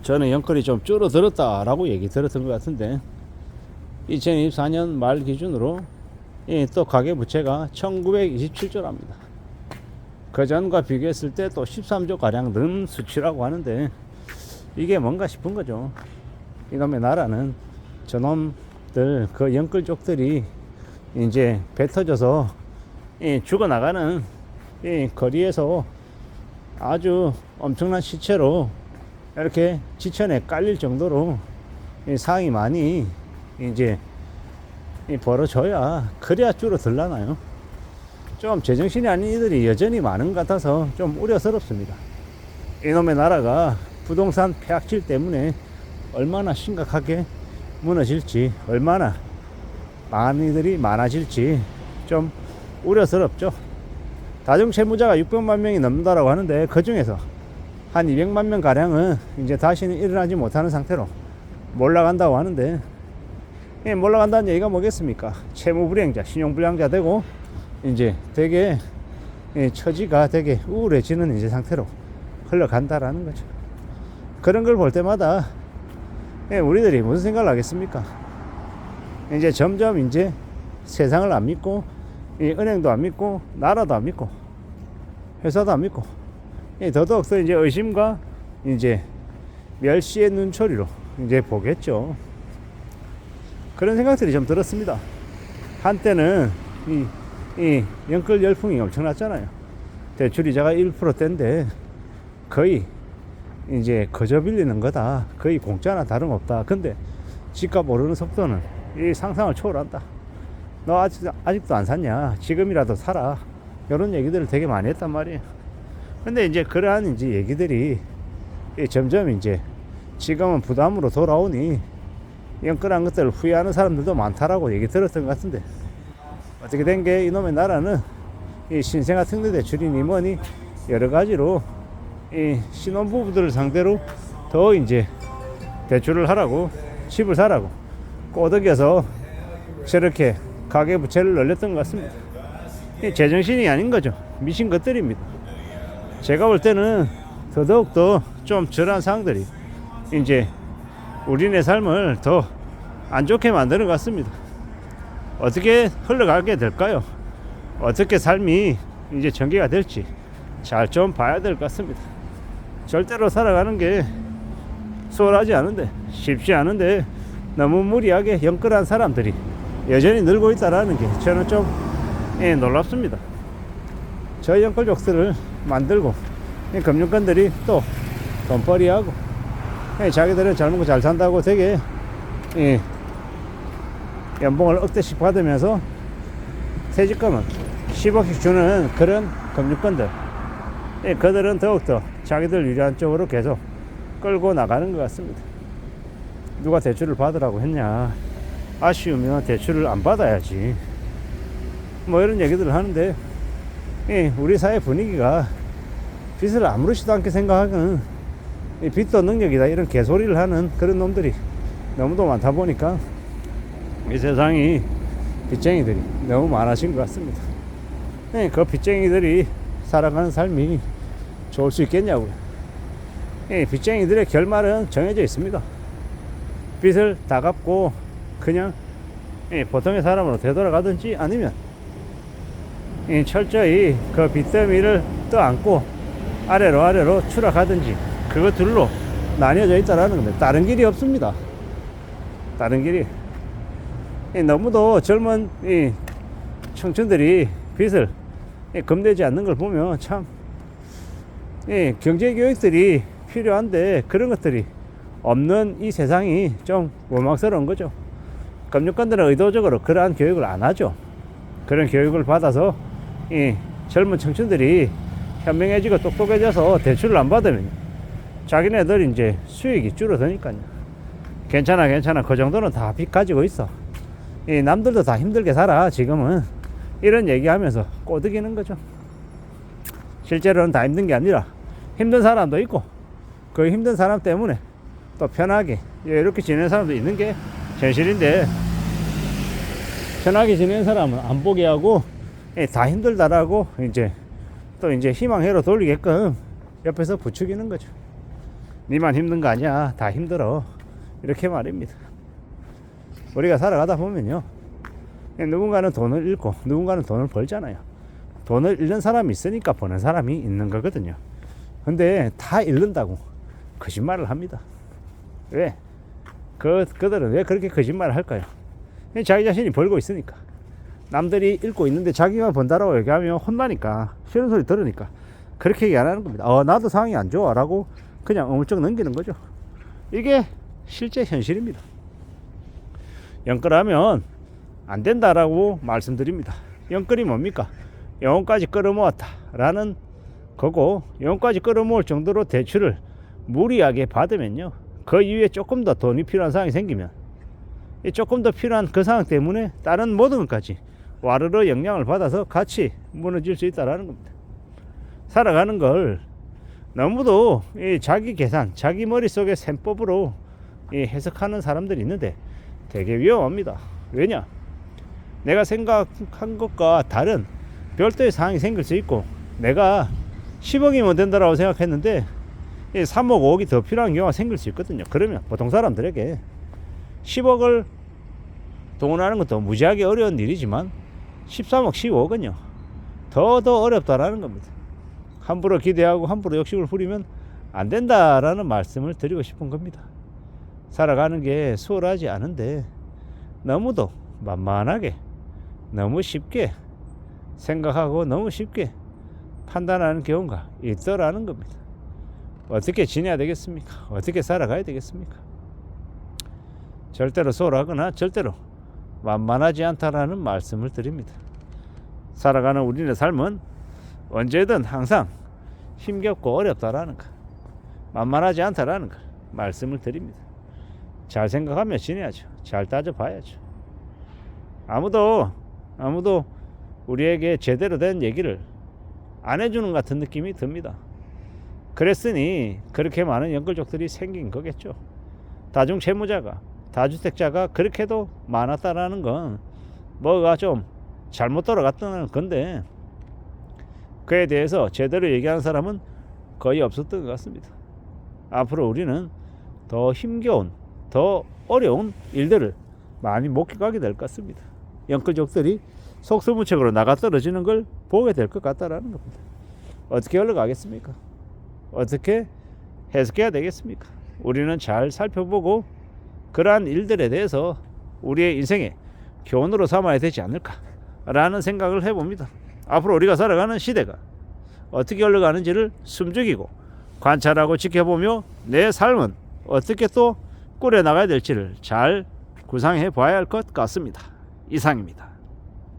저는 연끌이 좀 줄어들었다라고 얘기 들었던 것 같은데 2024년 말 기준으로 또 가계부채가 1927조랍니다. 그 전과 비교했을 때 또 13조 가량 는 수치라고 하는데 이게 뭔가 싶은 거죠. 이놈의 나라는 저놈들 그 연끌족들이 이제 배 터져서 죽어나가는 거리에서 아주 엄청난 시체로 이렇게 지천에 깔릴 정도로 상이 많이 이제 벌어져야 그래야 줄어들라나요. 좀 제정신이 아닌 이들이 여전히 많은 것 같아서 좀 우려스럽습니다. 이놈의 나라가 부동산 폐악질 때문에 얼마나 심각하게 무너질지, 얼마나 망한 이들이 많아질지 좀 우려스럽죠. 다중채무자가 600만 명이 넘는다라고 하는데 그 중에서 한 200만 명 가량은 이제 다시는 일어나지 못하는 상태로 몰락한다고 하는데, 몰락한다는 얘기가 뭐겠습니까? 채무불이행자, 신용불량자 되고 이제 되게 처지가 되게 우울해지는 이제 상태로 흘러간다라는 거죠. 그런 걸 볼 때마다 우리들이 무슨 생각을 하겠습니까? 이제 점점 이제 세상을 안 믿고 은행도 안 믿고 나라도 안 믿고 회사도 안 믿고 더더욱더 이제 의심과 이제 멸시의 눈초리로 이제 보겠죠. 그런 생각들이 좀 들었습니다. 한때는 이 연끌 열풍이 엄청났잖아요. 대출이자가 1%대인데 거의 이제 거저 빌리는 거다. 거의 공짜나 다름없다. 근데 집값 오르는 속도는 이 상상을 초월한다. 너 아직도 안 샀냐? 지금이라도 사라. 이런 얘기들을 되게 많이 했단 말이에요. 근데 이제 그러한 이제 얘기들이 점점 이제 지금은 부담으로 돌아오니 연끌한 것들을 후회하는 사람들도 많다라고 얘기 들었던 것 같은데, 어떻게 된 게 이놈의 나라는 이 신생아 특례 대출이니 뭐니 여러 가지로 이 신혼부부들을 상대로 더 이제 대출을 하라고, 집을 사라고 꼬드겨서 저렇게 가계부채를 늘렸던 것 같습니다. 제정신이 아닌 거죠. 미친 것들입니다. 제가 볼 때는 더더욱더 좀 저러한 상황들이 이제 우리네 삶을 더 안 좋게 만드는 것 같습니다. 어떻게 흘러가게 될까요? 어떻게 삶이 이제 전개가 될지 잘 좀 봐야 될 것 같습니다. 절대로 살아가는 게 수월하지 않은데, 쉽지 않은데 너무 무리하게 연끌한 사람들이 여전히 늘고 있다라는 게 저는 좀 놀랍습니다. 저희 연끌족들을 만들고 금융권들이 또 돈벌이하고 자기들은 잘 먹고 잘 산다고 되게 연봉을 억대씩 받으면서 퇴직금은 10억씩 주는 그런 금융권들, 그들은 더욱더 자기들 유리한 쪽으로 계속 끌고 나가는 것 같습니다. 누가 대출을 받으라고 했냐? 아쉬우면 대출을 안 받아야지. 뭐 이런 얘기들을 하는데, 우리 사회 분위기가 빚을 아무렇지도 않게 생각하는 빚도 능력이다 이런 개소리를 하는 그런 놈들이 너무도 많다 보니까 이 세상이 빚쟁이들이 너무 많아진 것 같습니다. 그 빚쟁이들이 살아가는 삶이 좋을 수 있겠냐고요. 빚쟁이들의 결말은 정해져 있습니다. 빚을 다 갚고 그냥 보통의 사람으로 되돌아가든지, 아니면 철저히 그 빚더미를 떠안고 아래로 추락하든지, 그거 둘로 나뉘어져 있다라는 건데 다른 길이 없습니다. 다른 길이. 너무도 젊은 청춘들이 빚을 금내지 않는 걸 보면 참 경제 교육들이 필요한데 그런 것들이 없는 이 세상이 좀 원망스러운 거죠. 금융권들은 의도적으로 그러한 교육을 안 하죠. 그런 교육을 받아서 젊은 청춘들이 현명해지고 똑똑해져서 대출을 안 받으면 자기네들 이제 수익이 줄어드니까요. 괜찮아 그 정도는 다 빚 가지고 있어. 남들도 다 힘들게 살아 지금은, 이런 얘기하면서 꼬드기는 거죠. 실제로는 다 힘든 게 아니라 힘든 사람도 있고, 그 힘든 사람 때문에 또 편하게 이렇게 지내는 사람도 있는 게 현실인데, 편하게 지내는 사람은 안 보게 하고 다 힘들다라고 이제 또 이제 희망회로 돌리게끔 옆에서 부추기는 거죠. 니만 힘든 거 아니야. 다 힘들어. 이렇게 말입니다. 우리가 살아가다 보면요, 누군가는 돈을 잃고 누군가는 돈을 벌잖아요. 돈을 잃는 사람이 있으니까 버는 사람이 있는 거거든요. 근데 다 잃는다고 거짓말을 합니다. 왜? 그들은 왜 그렇게 거짓말을 할까요? 자기 자신이 벌고 있으니까. 남들이 잃고 있는데 자기가 번다라고 얘기하면 혼나니까, 싫은 소리 들으니까 그렇게 얘기 안 하는 겁니다. 나도 상황이 안 좋아 라고 그냥 어물쩍 넘기는 거죠. 이게 실제 현실입니다. 영끌하면 안 된다라고 말씀드립니다. 영끌이 뭡니까? 영혼까지 끌어모았다 라는 거고, 영혼까지 끌어모을 정도로 대출을 무리하게 받으면요, 그 이후에 조금 더 돈이 필요한 상황이 생기면 조금 더 필요한 그 상황 때문에 다른 모든 것까지 와르르 영향을 받아서 같이 무너질 수 있다는 겁니다. 살아가는 걸 너무도 자기 계산, 자기 머릿속의 셈법으로 해석하는 사람들이 있는데 되게 위험합니다. 왜냐? 내가 생각한 것과 다른 별도의 상황이 생길 수 있고, 내가 10억이면 된다라고 생각했는데 3억, 5억이 더 필요한 경우가 생길 수 있거든요. 그러면 보통 사람들에게 10억을 동원하는 것도 무지하게 어려운 일이지만 13억, 15억은요 더 어렵다라는 겁니다. 함부로 기대하고 함부로 욕심을 부리면 안 된다라는 말씀을 드리고 싶은 겁니다. 살아가는 게 수월하지 않은데 너무도 만만하게, 너무 쉽게 생각하고 너무 쉽게 판단하는 경우가 있더라는 겁니다. 어떻게 지내야 되겠습니까? 어떻게 살아가야 되겠습니까? 절대로 소홀하거나 절대로 만만하지 않다라는 말씀을 드립니다. 살아가는 우리의 삶은 언제든 항상 힘겹고 어렵다라는 것, 만만하지 않다라는 것 말씀을 드립니다. 잘 생각하며 지내야죠. 잘 따져봐야죠. 아무도 우리에게 제대로 된 얘기를 안 해주는 같은 느낌이 듭니다. 그랬으니 그렇게 많은 연끌족들이 생긴 거겠죠. 다중 채무자가, 다주택자가 그렇게도 많았다라는 건 뭐가 좀 잘못 돌아갔다는 건데, 그에 대해서 제대로 얘기하는 사람은 거의 없었던 것 같습니다. 앞으로 우리는 더 힘겨운, 더 어려운 일들을 많이 목격하게 될 것 같습니다. 연끌족들이 속수무책으로 나가 떨어지는 걸 보게 될 것 같다라는 겁니다. 어떻게 흘러가겠습니까? 어떻게 해석해야 되겠습니까? 우리는 잘 살펴보고 그러한 일들에 대해서 우리의 인생의 교훈으로 삼아야 되지 않을까라는 생각을 해봅니다. 앞으로 우리가 살아가는 시대가 어떻게 흘러가는지를 숨죽이고 관찰하고 지켜보며 내 삶은 어떻게 또 꾸려나가야 될지를 잘 구상해 봐야 할 것 같습니다. 이상입니다.